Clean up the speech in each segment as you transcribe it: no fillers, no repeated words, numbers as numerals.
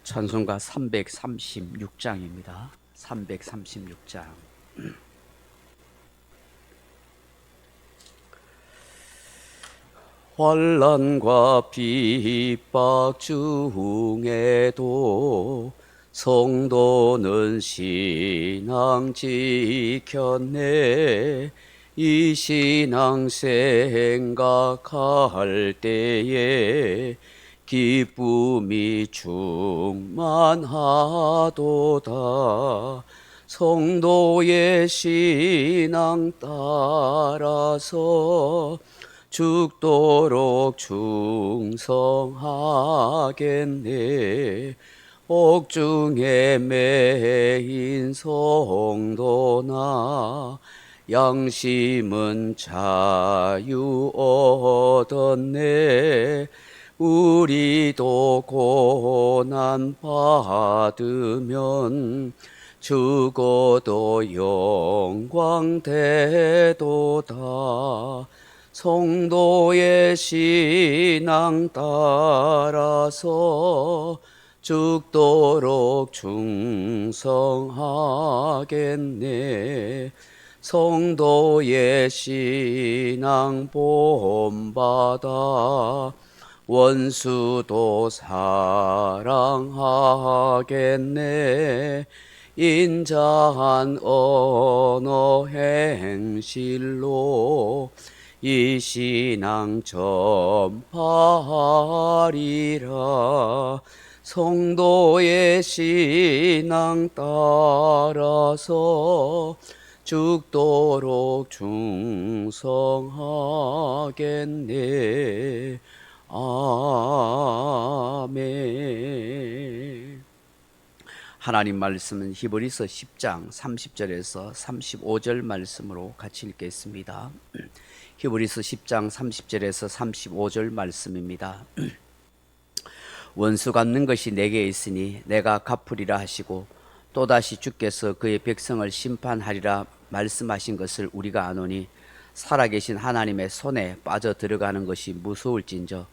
찬송가 336장입니다. 336장. 환난과 핍박 중에도 성도는 신앙 지켰네. 이 신앙 생각할 때에 기쁨이 충만하도다. 성도의 신앙 따라서 죽도록 충성하겠네. 옥중에 매인 성도나 양심은 자유 얻었네. 우리도 고난 받으면 죽어도 영광 되도다. 성도의 신앙 따라서 죽도록 충성하겠네. 성도의 신앙 본받아 원수도 사랑하겠네. 인자한 언어 행실로 이 신앙 전파하리라. 성도의 신앙 따라서 죽도록 충성하겠네. 아멘. 하나님 말씀은 히브리서 10장 30절에서 35절 말씀으로 같이 읽겠습니다. 히브리서 10장 30절에서 35절 말씀입니다. 원수 갚는 것이 내게 있으니 내가 갚으리라 하시고 또다시 주께서 그의 백성을 심판하리라 말씀하신 것을 우리가 아노니 살아계신 하나님의 손에 빠져 들어가는 것이 무서울진저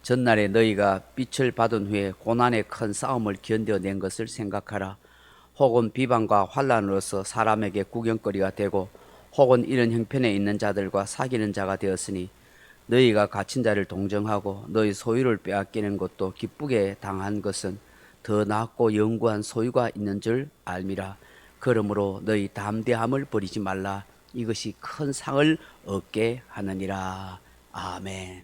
전날에 너희가 빛을 받은 후에 고난의 큰 싸움을 견뎌낸 것을 생각하라. 혹은 비방과 환난으로서 사람에게 구경거리가 되고 혹은 이런 형편에 있는 자들과 사귀는 자가 되었으니 너희가 갇힌 자를 동정하고 너희 소유를 빼앗기는 것도 기쁘게 당한 것은 더 낫고 영구한 소유가 있는 줄 알미라. 그러므로 너희 담대함을 버리지 말라. 이것이 큰 상을 얻게 하느니라. 아멘.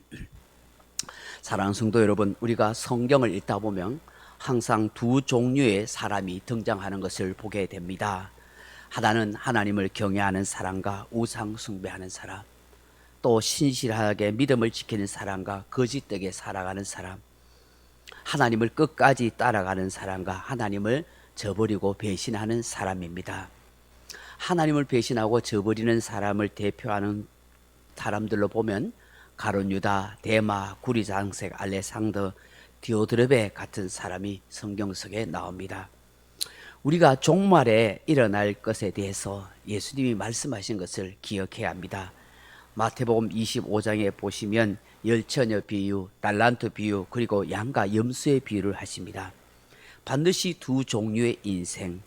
사랑하는 성도 여러분, 우리가 성경을 읽다 보면 항상 두 종류의 사람이 등장하는 것을 보게 됩니다. 하나는 하나님을 경외하는 사람과 우상 숭배하는 사람, 또 신실하게 믿음을 지키는 사람과 거짓되게 살아가는 사람, 하나님을 끝까지 따라가는 사람과 하나님을 저버리고 배신하는 사람입니다. 하나님을 배신하고 저버리는 사람을 대표하는 사람들로 보면 가룟 유다, 데마, 구리장색, 알레상더, 디오드르베 같은 사람이 성경 속에 나옵니다. 우리가 종말에 일어날 것에 대해서 예수님이 말씀하신 것을 기억해야 합니다. 마태복음 25장에 보시면 열처녀 비유, 달란트 비유, 그리고 양과 염소의 비유를 하십니다. 반드시 두 종류의 인생,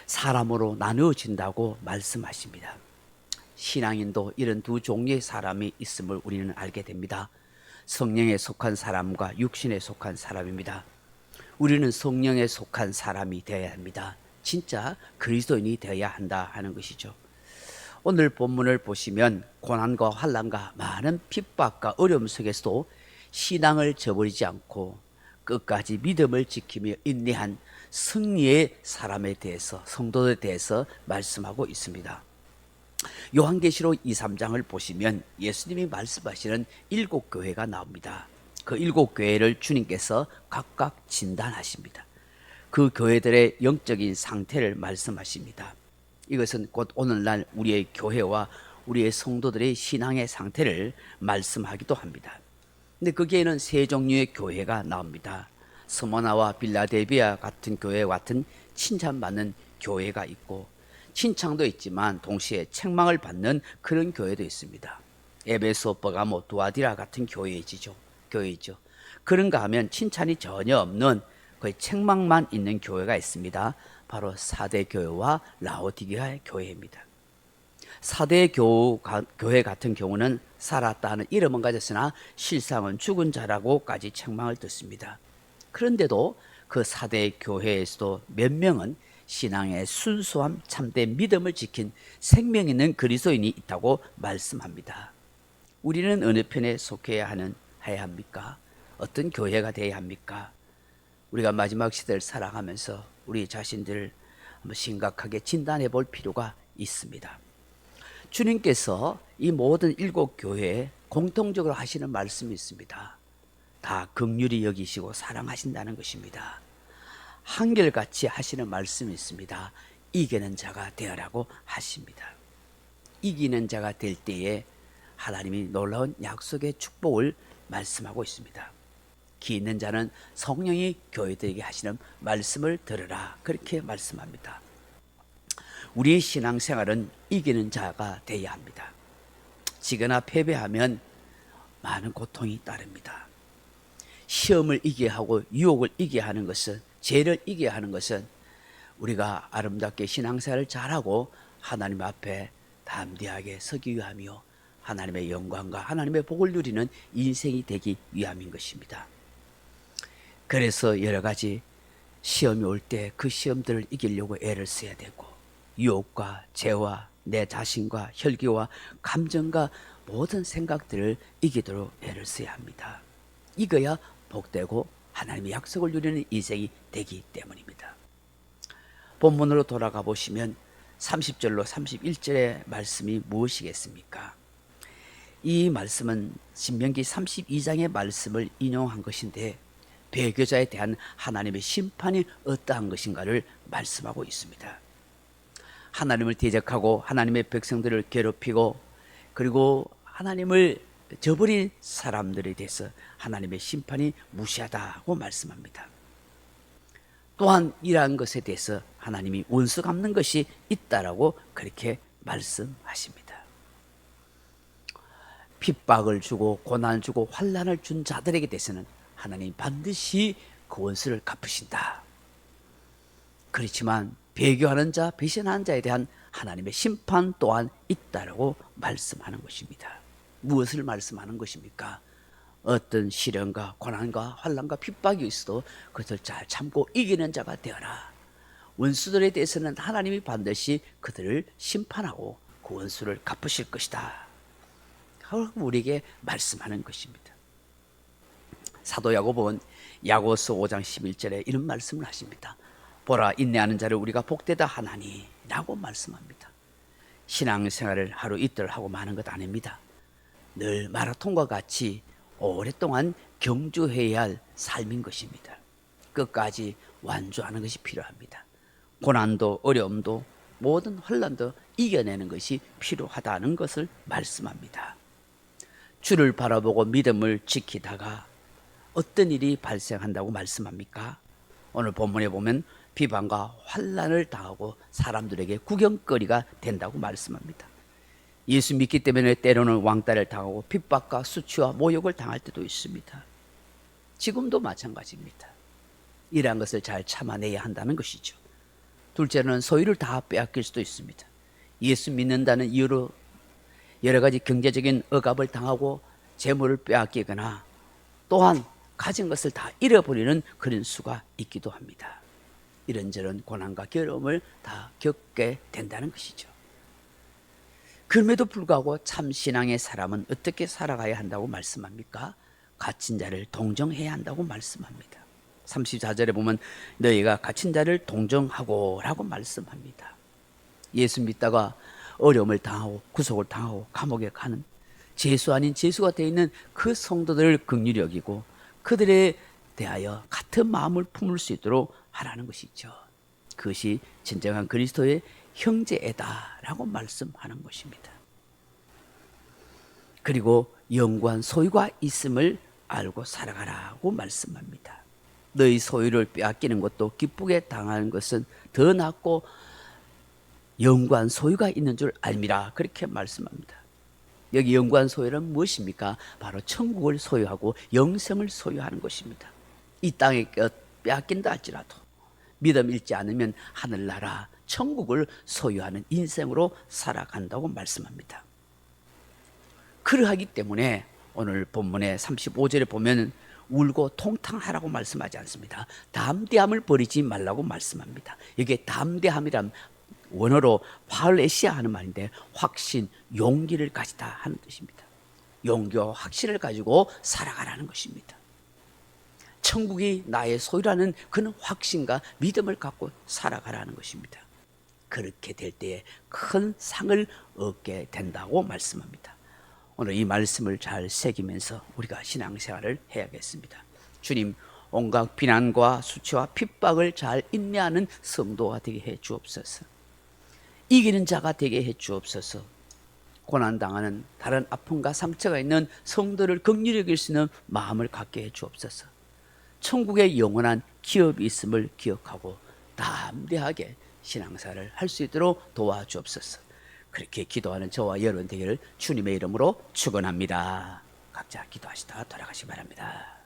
사람으로 나누어진다고 말씀하십니다. 신앙인도 이런 두 종류의 사람이 있음을 우리는 알게 됩니다. 성령에 속한 사람과 육신에 속한 사람입니다. 우리는 성령에 속한 사람이 되어야 합니다. 진짜 그리스도인이 되어야 한다 하는 것이죠. 오늘 본문을 보시면 고난과 환난과 많은 핍박과 어려움 속에서도 신앙을 저버리지 않고 끝까지 믿음을 지키며 인내한 승리의 사람에 대해서, 성도에 대해서 말씀하고 있습니다. 요한계시록 2, 3장을 보시면 예수님이 말씀하시는 7교회가 나옵니다. 그 7교회를 주님께서 각각 진단하십니다. 그 교회들의 영적인 상태를 말씀하십니다. 이것은 곧 오늘날 우리의 교회와 우리의 성도들의 신앙의 상태를 말씀하기도 합니다. 근데 거기에는 세 종류의 교회가 나옵니다. 스모나와 빌라델비아 같은 교회 같은 칭찬받는 교회가 있고 칭찬도 있지만 동시에 책망을 받는 그런 교회도 있습니다. 에베소, 버가모, 두아디라 같은 교회이죠. 그런가 하면 칭찬이 전혀 없는 거의 책망만 있는 교회가 있습니다. 바로 사대 교회와 라오디게아 교회입니다. 사대 교회 같은 경우는 살았다 하는 이름은 가졌으나 실상은 죽은 자라고까지 책망을 듣습니다. 그런데도 그 사대 교회에서도 몇 명은 신앙의 순수함, 참된 믿음을 지킨 생명 있는 그리스도인이 있다고 말씀합니다. 우리는 어느 편에 속해야 해야 합니까? 어떤 교회가 되어야 합니까? 우리가 마지막 시대를 살아가면서 우리 자신들을 한번 심각하게 진단해 볼 필요가 있습니다. 주님께서 이 모든 7교회에 공통적으로 하시는 말씀이 있습니다. 다 긍휼히 여기시고 사랑하신다는 것입니다. 한결같이 하시는 말씀이 있습니다. 이기는 자가 되어라고 하십니다. 이기는 자가 될 때에 하나님이 놀라운 약속의 축복을 말씀하고 있습니다. 기 있는 자는 성령이 교회들에게 하시는 말씀을 들으라, 그렇게 말씀합니다. 우리의 신앙생활은 이기는 자가 되어야 합니다. 지거나 패배하면 많은 고통이 따릅니다. 시험을 이기게 하고 유혹을 이기게 하는 것은, 죄를 이기게 하는 것은 우리가 아름답게 신앙생활을 잘하고 하나님 앞에 담대하게 서기 위함이요, 하나님의 영광과 하나님의 복을 누리는 인생이 되기 위함인 것입니다. 그래서 여러 가지 시험이 올 때 그 시험들을 이기려고 애를 써야 되고, 유혹과 죄와 내 자신과 혈기와 감정과 모든 생각들을 이기도록 애를 써야 합니다. 이거야 복되고 하나님의 약속을 누리는 인생이 되기 때문입니다. 본문으로 돌아가 보시면 30절로 31절의 말씀이 무엇이겠습니까? 이 말씀은 신명기 32장의 말씀을 인용한 것인데, 배교자에 대한 하나님의 심판이 어떠한 것인가를 말씀하고 있습니다. 하나님을 대적하고 하나님의 백성들을 괴롭히고 그리고 하나님을 저버린 사람들에 대해서 하나님의 심판이 무시하다고 말씀합니다. 또한 이러한 것에 대해서 하나님이 원수 갚는 것이 있다라고 그렇게 말씀하십니다. 핍박을 주고 고난을 주고 환난을 준 자들에게 대해서는 하나님 반드시 그 원수를 갚으신다. 그렇지만 배교하는 자, 배신하는 자에 대한 하나님의 심판 또한 있다라고 말씀하는 것입니다. 무엇을 말씀하는 것입니까? 어떤 시련과 고난과 환난과 핍박이 있어도 그것을 잘 참고 이기는 자가 되어라. 원수들에 대해서는 하나님이 반드시 그들을 심판하고 그 원수를 갚으실 것이다. 그렇게 우리에게 말씀하는 것입니다. 사도 야고보는 야고보서 5장 11절에 이런 말씀을 하십니다. 보라, 인내하는 자를 우리가 복되다 하나니 라고 말씀합니다. 신앙생활을 하루 이틀 하고 마는 것 아닙니다. 늘 마라톤과 같이 오랫동안 경주해야 할 삶인 것입니다. 끝까지 완주하는 것이 필요합니다. 고난도 어려움도 모든 환난도 이겨내는 것이 필요하다는 것을 말씀합니다. 주를 바라보고 믿음을 지키다가 어떤 일이 발생한다고 말씀합니까? 오늘 본문에 보면 비방과 환난을 당하고 사람들에게 구경거리가 된다고 말씀합니다. 예수 믿기 때문에 때로는 왕따를 당하고 핍박과 수치와 모욕을 당할 때도 있습니다. 지금도 마찬가지입니다. 이러한 것을 잘 참아내야 한다는 것이죠. 둘째는 소유를 다 빼앗길 수도 있습니다. 예수 믿는다는 이유로 여러 가지 경제적인 억압을 당하고 재물을 빼앗기거나 또한 가진 것을 다 잃어버리는 그런 수가 있기도 합니다. 이런저런 고난과 괴로움을 다 겪게 된다는 것이죠. 그럼에도 불구하고 참 신앙의 사람은 어떻게 살아가야 한다고 말씀합니까? 갇힌 자를 동정해야 한다고 말씀합니다. 34절에 보면 너희가 갇힌 자를 동정하고 라고 말씀합니다. 예수 믿다가 어려움을 당하고 구속을 당하고 감옥에 가는 죄수 아닌 죄수가 되어 있는 그 성도들을 긍휼히 여기고 그들에 대하여 같은 마음을 품을 수 있도록 하라는 것이죠. 그것이 진정한 그리스도의 형제애다라고 말씀하는 것입니다. 그리고 영구한 소유가 있음을 알고 살아가라고 말씀합니다. 너희 소유를 빼앗기는 것도 기쁘게 당하는 것은 더 낫고 영구한 소유가 있는 줄 알미라, 그렇게 말씀합니다. 여기 영구한 소유는 무엇입니까? 바로 천국을 소유하고 영생을 소유하는 것입니다. 이 땅의 것, 빼앗긴다 할지라도 믿음 잃지 않으면 하늘나라 천국을 소유하는 인생으로 살아간다고 말씀합니다. 그러하기 때문에 오늘 본문의 35절에 보면 울고 통탕하라고 말씀하지 않습니다. 담대함을 버리지 말라고 말씀합니다. 이게 담대함이란 원어로 파울레시아 하는 말인데 확신, 용기를 가지다 하는 뜻입니다. 용기와 확신을 가지고 살아가라는 것입니다. 천국이 나의 소유라는 그런 확신과 믿음을 갖고 살아가라는 것입니다. 그렇게 될 때에 큰 상을 얻게 된다고 말씀합니다. 오늘 이 말씀을 잘 새기면서 우리가 신앙생활을 해야겠습니다. 주님, 온갖 비난과 수치와 핍박을 잘 인내하는 성도가 되게 해 주옵소서. 이기는 자가 되게 해 주옵소서. 고난당하는 다른 아픔과 상처가 있는 성도를 긍휼히 여길 수 있는 마음을 갖게 해 주옵소서. 천국에 영원한 기업이 있음을 기억하고 담대하게 신앙생활을 할 수 있도록 도와주옵소서. 그렇게 기도하는 저와 여러분 되기를 주님의 이름으로 축원합니다. 각자 기도하시다 돌아가시기 바랍니다.